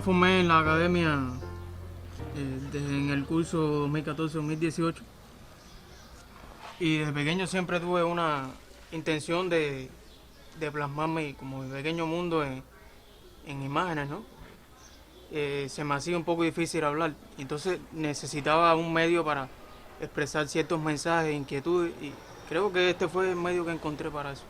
formé en la academia en el curso 2014-2018 y desde pequeño siempre tuve una intención de plasmarme como mi pequeño mundo en imágenes, ¿no? Se me hacía un poco difícil hablar, entonces necesitaba un medio para expresar ciertos mensajes, inquietudes, y creo que este fue el medio que encontré para eso.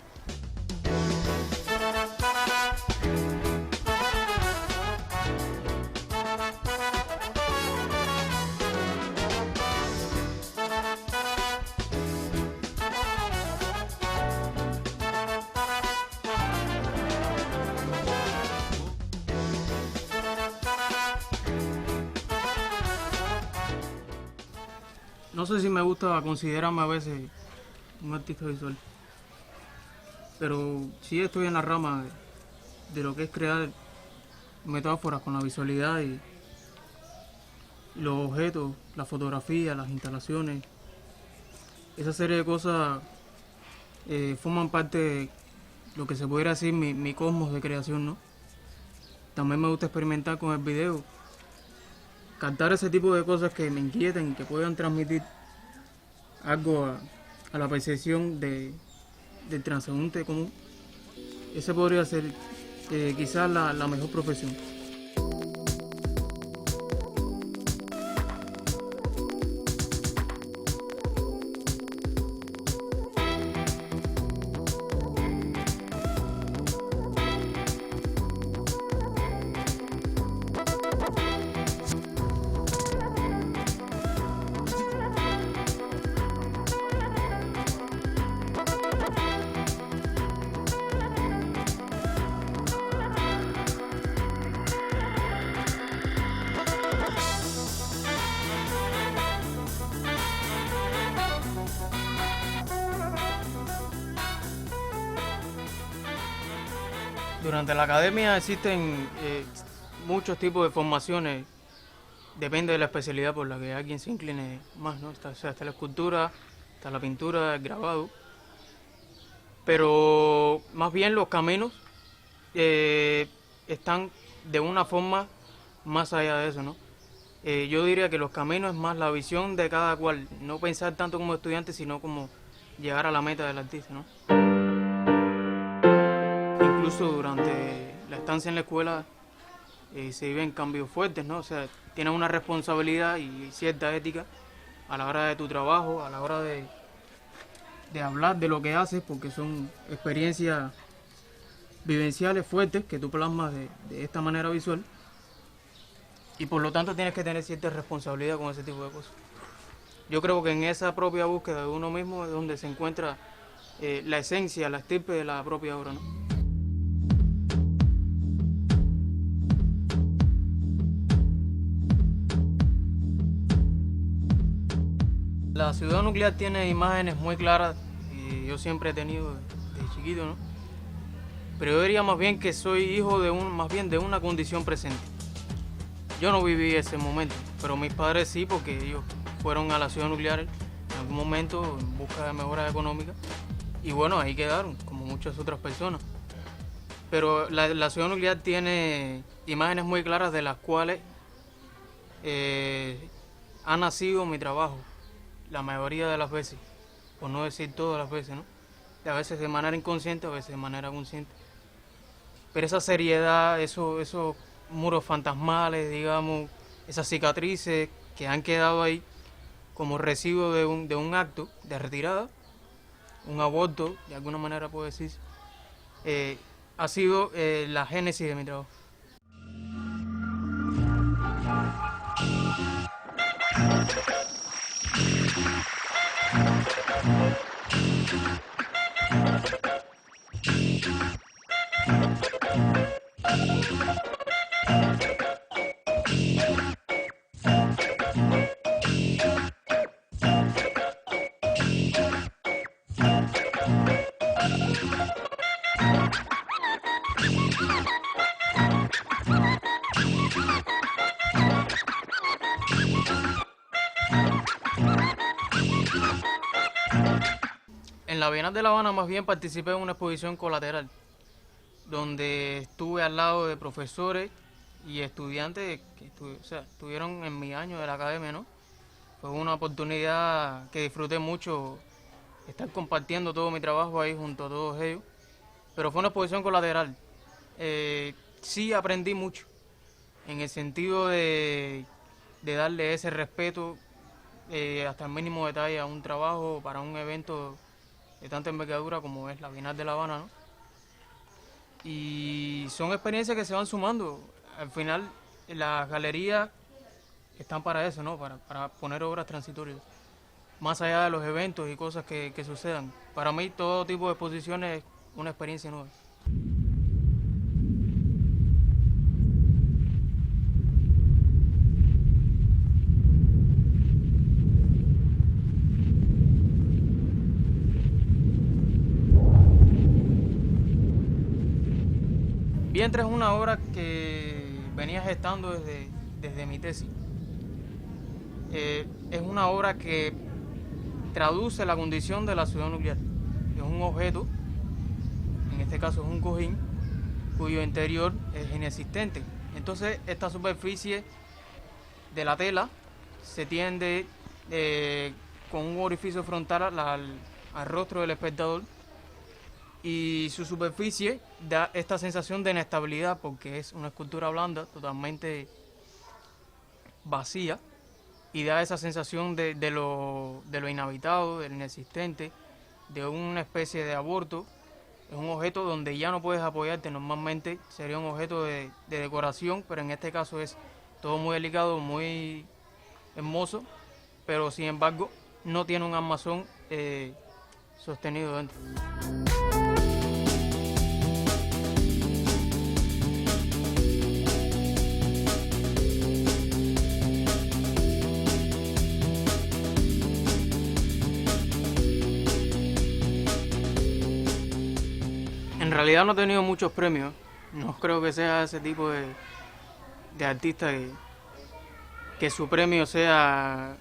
No sé si me gusta considerarme a veces un artista visual, pero sí estoy en la rama de lo que es crear metáforas con la visualidad y los objetos, la fotografía, las instalaciones. Esa serie de cosas forman parte de lo que se pudiera decir mi cosmos de creación, ¿no? También me gusta experimentar con el video, captar ese tipo de cosas que me inquieten, que puedan transmitir algo a la percepción del transeúnte común. Esa podría ser quizás la mejor profesión. Durante la academia existen muchos tipos de formaciones, depende de la especialidad por la que alguien se incline más, ¿no? Está la escultura, está la pintura, el grabado, pero más bien los caminos están de una forma más allá de eso, ¿no? Yo diría que los caminos es más la visión de cada cual, no pensar tanto como estudiante, sino como llegar a la meta del artista, ¿no? Incluso durante la estancia en la escuela se viven cambios fuertes, ¿no? O sea, tienes una responsabilidad y cierta ética a la hora de tu trabajo, a la hora de hablar de lo que haces, porque son experiencias vivenciales fuertes que tú plasmas de esta manera visual, y por lo tanto tienes que tener cierta responsabilidad con ese tipo de cosas. Yo creo que en esa propia búsqueda de uno mismo es donde se encuentra la esencia, la estirpe de la propia obra, ¿no? La ciudad nuclear tiene imágenes muy claras y yo siempre he tenido desde chiquito, ¿no? Pero yo diría más bien que soy hijo más bien de una condición presente. Yo no viví ese momento, pero mis padres sí, porque ellos fueron a la ciudad nuclear en algún momento en busca de mejoras económicas y bueno, ahí quedaron, como muchas otras personas. Pero la ciudad nuclear tiene imágenes muy claras de las cuales ha nacido mi trabajo. La mayoría de las veces, por no decir todas las veces, ¿no? A veces de manera inconsciente, a veces de manera consciente. Pero esa seriedad, esos muros fantasmales, digamos, esas cicatrices que han quedado ahí como residuo de un acto de retirada, un aborto, de alguna manera puedo decir, ha sido la génesis de mi trabajo. En la Bienal de La Habana más bien participé en una exposición colateral, donde estuve al lado de profesores y estudiantes que o sea, estuvieron en mi año de la academia, ¿no? Fue una oportunidad que disfruté mucho estar compartiendo todo mi trabajo ahí junto a todos ellos, pero fue una exposición colateral. Sí aprendí mucho, en el sentido de darle ese respeto hasta el mínimo detalle a un trabajo para un evento de tanta envergadura como es la Bienal de La Habana, ¿no? Y son experiencias que se van sumando. Al final, las galerías están para eso, ¿no? Para poner obras transitorias. Más allá de los eventos y cosas que sucedan. Para mí, todo tipo de exposiciones es una experiencia nueva. Vientre es una obra que venía gestando desde mi tesis. Es una obra que traduce la condición de la ciudad nuclear. Es un objeto, en este caso es un cojín, cuyo interior es inexistente. Entonces esta superficie de la tela se tiende con un orificio frontal al rostro del espectador, y su superficie da esta sensación de inestabilidad porque es una escultura blanda, totalmente vacía, y da esa sensación de lo inhabitado, del inexistente, de una especie de aborto. Es un objeto donde ya no puedes apoyarte. Normalmente sería un objeto de decoración, pero en este caso es todo muy delicado, muy hermoso, pero sin embargo no tiene un armazón sostenido dentro. En realidad no he tenido muchos premios. No creo que sea ese tipo de artista que su premio sea...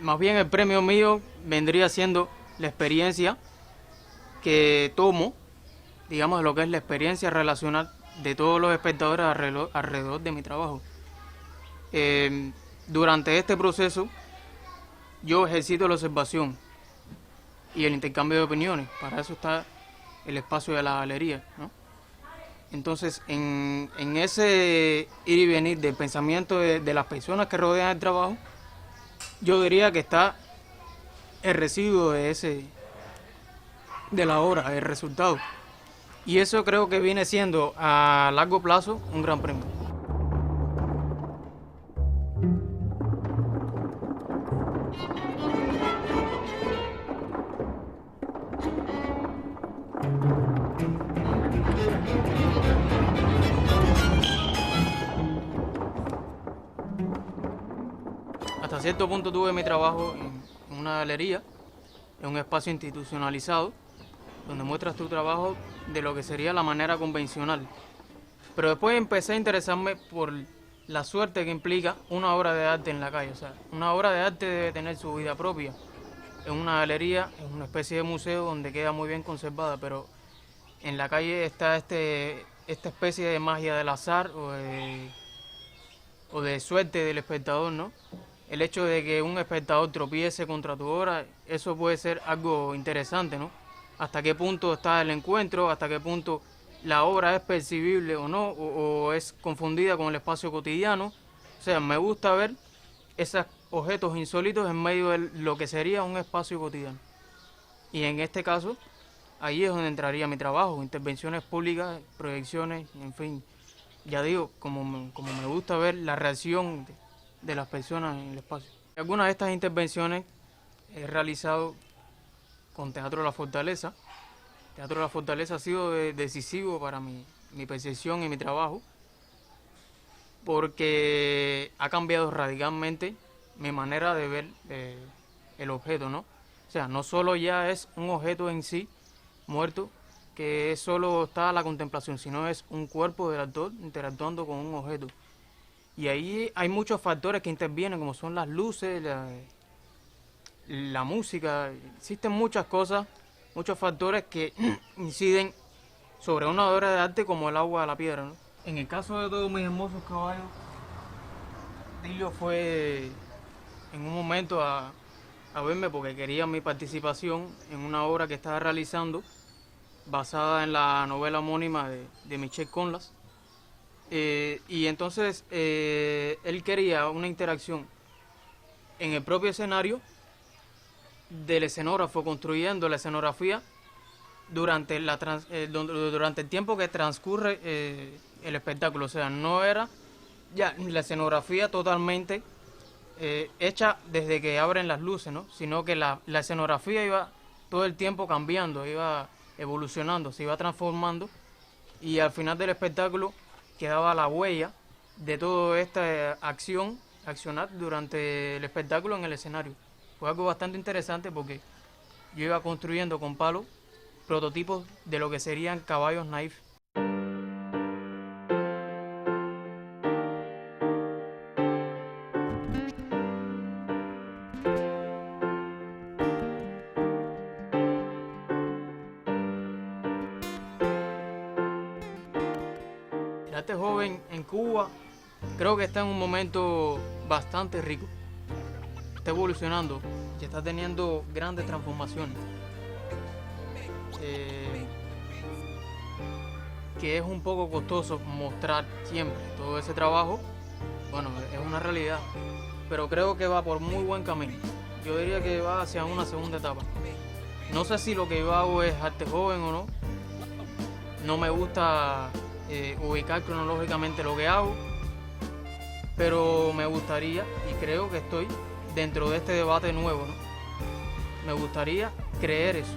Más bien el premio mío vendría siendo la experiencia que tomo, digamos, lo que es la experiencia relacional de todos los espectadores alrededor de mi trabajo. Durante este proceso yo ejercito la observación y el intercambio de opiniones. Para eso está el espacio de la galería, ¿no? Entonces, en ese ir y venir del pensamiento de las personas que rodean el trabajo, yo diría que está el residuo de la obra, el resultado. Y eso creo que viene siendo a largo plazo un gran premio. Hasta cierto punto tuve mi trabajo en una galería, en un espacio institucionalizado, donde muestras tu trabajo de lo que sería la manera convencional. Pero después empecé a interesarme por la suerte que implica una obra de arte en la calle. O sea, una obra de arte debe tener su vida propia. En una galería, es una especie de museo donde queda muy bien conservada, pero en la calle está esta especie de magia del azar o de suerte del espectador, ¿no? El hecho de que un espectador tropiece contra tu obra, eso puede ser algo interesante, ¿no? Hasta qué punto está el encuentro, hasta qué punto la obra es percibible o no, o es confundida con el espacio cotidiano. O sea, me gusta ver esos objetos insólitos en medio de lo que sería un espacio cotidiano. Y en este caso, ahí es donde entraría mi trabajo, intervenciones públicas, proyecciones, en fin. Ya digo, como me gusta ver la reacción de las personas en el espacio. Algunas de estas intervenciones he realizado con Teatro La Fortaleza. Teatro La Fortaleza ha sido decisivo para mi percepción y mi trabajo, porque ha cambiado radicalmente mi manera de ver el objeto, ¿no? O sea, no solo ya es un objeto en sí, muerto, que solo está a la contemplación, sino es un cuerpo del actor interactuando con un objeto. Y ahí hay muchos factores que intervienen, como son las luces, la música. Existen muchas cosas, muchos factores que inciden sobre una obra de arte como el agua a la piedra, ¿no? En el caso de todos mis hermosos caballos, Dilio fue en un momento a verme porque quería mi participación en una obra que estaba realizando basada en la novela homónima de Michel Conlas. Y entonces él quería una interacción en el propio escenario del escenógrafo construyendo la escenografía durante el tiempo que transcurre el espectáculo. O sea, no era ya la escenografía totalmente hecha desde que abren las luces, ¿no? Sino que la escenografía iba todo el tiempo cambiando, iba evolucionando, se iba transformando y al final del espectáculo quedaba la huella de toda esta accionar durante el espectáculo en el escenario. Fue algo bastante interesante porque yo iba construyendo con palos prototipos de lo que serían caballos naif. El arte joven en Cuba creo que está en un momento bastante rico. Está evolucionando y está teniendo grandes transformaciones. Eh, que es un poco costoso mostrar siempre todo ese trabajo, bueno, es una realidad, pero creo que va por muy buen camino. Yo diría que va hacia una segunda etapa. No sé si lo que yo hago es arte joven o no. No me gusta ubicar cronológicamente lo que hago, pero me gustaría, y creo que estoy dentro de este debate nuevo, ¿no? Me gustaría creer eso.